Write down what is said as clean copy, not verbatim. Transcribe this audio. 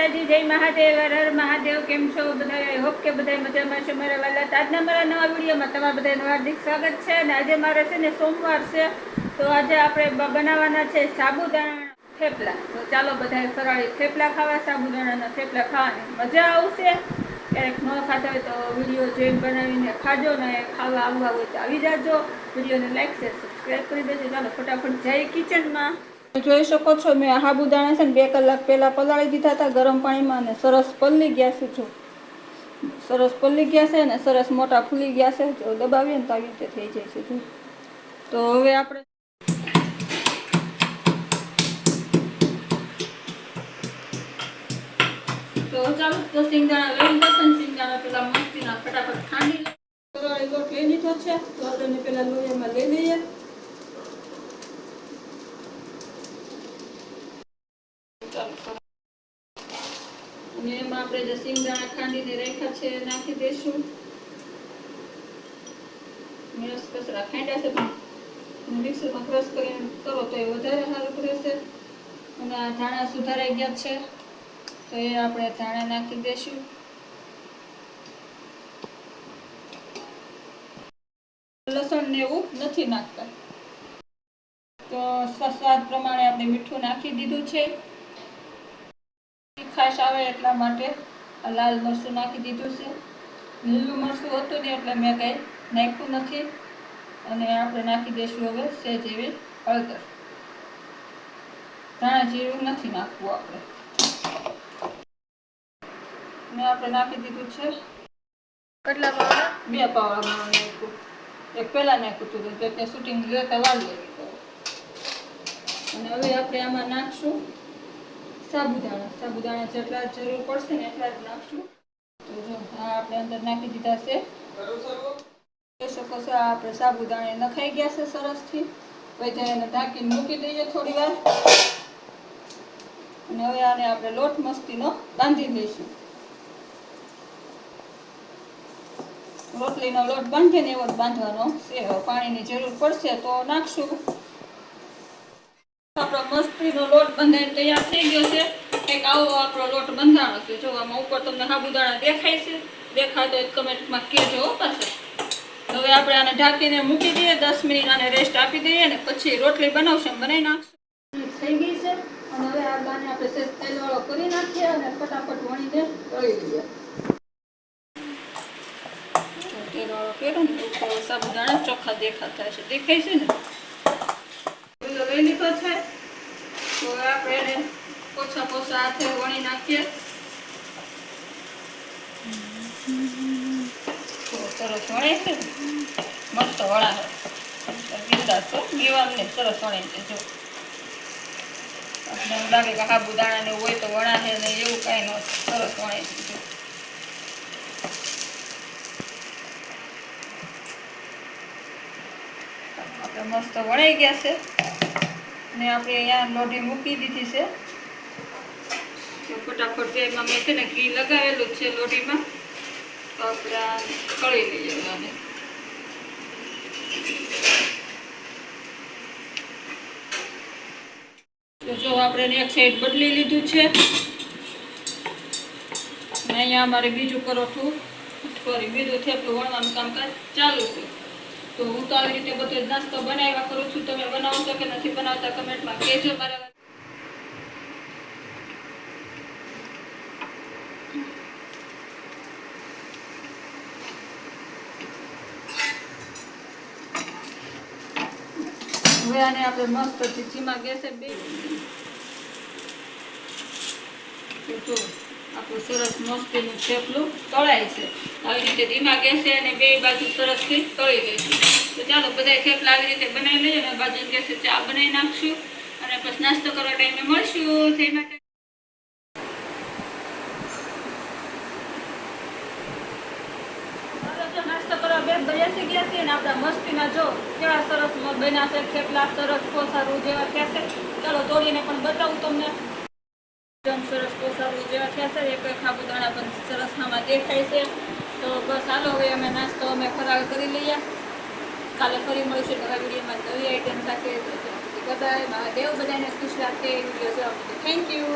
માતાજી, જય મહાદેવ, હર હર મહાદેવ. કેમ છો બધા? આઈ હોપ કે બધા મજામાં છે. મારા વાલા, આજના મારા નવા વિડીયોમાં તમારા બધાનું હાર્દિક સ્વાગત છે. અને આજે મારે છે ને સોમવાર છે, તો આજે આપણે બનાવવાના છે સાબુદાણા થેપલા. તો ચાલો બધા ફરાળી થેપલા ખાવા, સાબુદાણાના થેપલા ખાવાની મજા આવશે. ક્યારેક ન ખાતા હોય તો વિડીયો જોઈને બનાવીને ખાજો, ને ખાવા આવવા હોય તો આવી જાજો. વિડીયોને લાઈક શેર સબસ્ક્રાઈબ કરી દેજો. ચાલો ફટાફટ જઈએ કિચનમાં. જોઈ શકો છો, મેં સાબુદાણા છે ને 2 કલાક પહેલાં પલાળી દીધા હતા ગરમ પાણીમાં, અને સરસ પલળી ગયા છે. જો સરસ પલળી ગયા છે ને સરસ મોટા ફૂલી ગયા છે. જો દબાવીએ ને તો આવી રીતે થઈ જાય છે. જો તો હવે આપણે ચાલો તો સિંગદાણા લઈ લીધા છે. સિંગદાણા પેલા મસ્તીના ફટાફટ ખાંડી લોટ લઈ લીધો છે. તો આપણે પેલા લોહીમાં લઈ લઈએ. અને એમાં આપણે જે સિંગદાણા ખાંડીને રાખ્યા છે નાખી દઈશું. મેસ કચરા ખાંડ્યા છે, મિક્સરમાં ક્રશ કરીને કરો તો એ વધારે સારું રહેશે. અને આ ધાણા સુધારાઈ ગયા છે, તો એ આપણે ધાણા નાખી દઈશું. લસણ ને એવું નથી નાખતા, તો સ્વાદ પ્રમાણે આપણે મીઠું નાખી દીધું છે. તીખાશ આવે એટલા માટે લાલ મરચું નાખી દીધું છે. લીલું મરચું હતું ને એટલે મેં કંઈ નાખ્યું નથી. અને આપણે નાખી દઈશું હવે સહેજ એવી હળદર. ધાણા જીરું નથી નાખવું આપણે. ને આપણે નાખી દીધું છે કેટલા પાવડા? 2 પાવડા નાખ્યું. એક પહેલા નાખ્યું હતું તો ત્યાં શૂટિંગ લેતા વાર લાગી. અને હવે આપણે આમાં નાખશું સાબુદાણા જેટલા જરૂર પડશે ને એટલા જ નાખશું. તો જો આ આપણે અંદર નાખી દીધા છે. જોઈ શકો છો, આપણે સાબુદાણા નખાઈ ગયા છે સરસથી. પછી એને ઢાંકીને મૂકી દઈએ થોડી વાર. અને હવે આને આપણે લોટ મસ્તીનો બાંધી દઈશું. રોટલીનો લોટ બાંધે ને એવો જ બાંધવાનો છે. પાણીની જરૂર પડશે તો નાખશું. આપણો મસ્તીનો લોટ બંધાઈને તૈયાર થઈ ગયો છે. કંઈક આવો આપણો લોટ બંધાણો છે. જો આમાં ઉપર તમને સાબુદાણા દેખાય છે? દેખાય તો કમેન્ટમાં કહેજો પાછળ. હવે આપણે આને ઢાંકીને મૂકી દઈએ. 10 મિનિટ આને રેસ્ટ આપી દઈએ, ને પછી રોટલી બનાવશું, બનાવી નાખશું. થઈ ગઈ છે. અને હવે આ બાને આપણે તેલવાળો કરી નાખીએ અને ફટાફટ વણીને તળી દઈએ. તેલવાળો કર્યો ને તો સાબુદાણા ચોખ્ખા દેખાતા છે. દેખાય છે ને? લઈ લીધો છે. તો આપણે એને પોછા હાથે વણી નાખીએ. સરસ વણાય છે, મસ્ત વણા છે. બિંદાસ દીવાલને સરસ વણાય છે. જો આપણે એમ લાગે કે સાબુદાણા ને હોય તો વણા છે ને, એવું કાંઈ ન, સરસ વણાય છે. આપણે મસ્ત વણાઈ ગયા છે. ને આપણે અહીંયા લોઢી મૂકી દીધી છે. તો ફટાફટ એમાં મેં છે ને ઘી લગાવેલું છે લોઢીમાં. તો આપણે તળી લઈએ આને. તો જો આપણે એક સાઈડ બદલી લીધું છે. અને અહીંયા અમારે બીજું પરોઠું બીજું થેપલું વણવાનું કામકાજ ચાલુ છે. તો હું તો આવી રીતે બધો નાસ્તો બનાવ્યા કરું છું. તમે બનાવો છો કે નથી બનાવતા કમેન્ટમાં કહેજો. મારા હવે આને આપણે મસ્ત ધીમા ગેસે બે તો આપણું સરસ મસ્તીનું થેપલું તળાય છે. આવી રીતે ધીમા ગેસે અને બે બાજુ સરસથી તળી લઈશું. તો ચાલો બધા થેપલા આવી રીતે બનાવી લઈએ. અને બાજુ ગેસે ચા બનાવી નાખશું, અને પછી નાસ્તો કરવા ટાઈમે મળશું. તે માટે નાસ્તો કરવા બેસી ગયા છીએ. અને આપણા મસ્તીના જો કેવા સરસ બન્યા છે થેપલા. સરસ કોસારું જેવા થયા છે. ચાલો તોડીને પણ બતાવું તમને. એકદમ સરસ કોસારું જેવા થયા છે. એક સાબુદાણા પણ સરસ આમાં દેખાય છે. તો બસ હાલો, હવે અમે નાસ્તો ફરાળ કરી લઈએ. કાલે ફરી મળીશું નવા વિડીયોમાં નવી આઈટમ સાથે. બધાય મહાદેવ બધાને ખુશ રાખે. વિડીયો જોવા માટે થેન્ક યુ.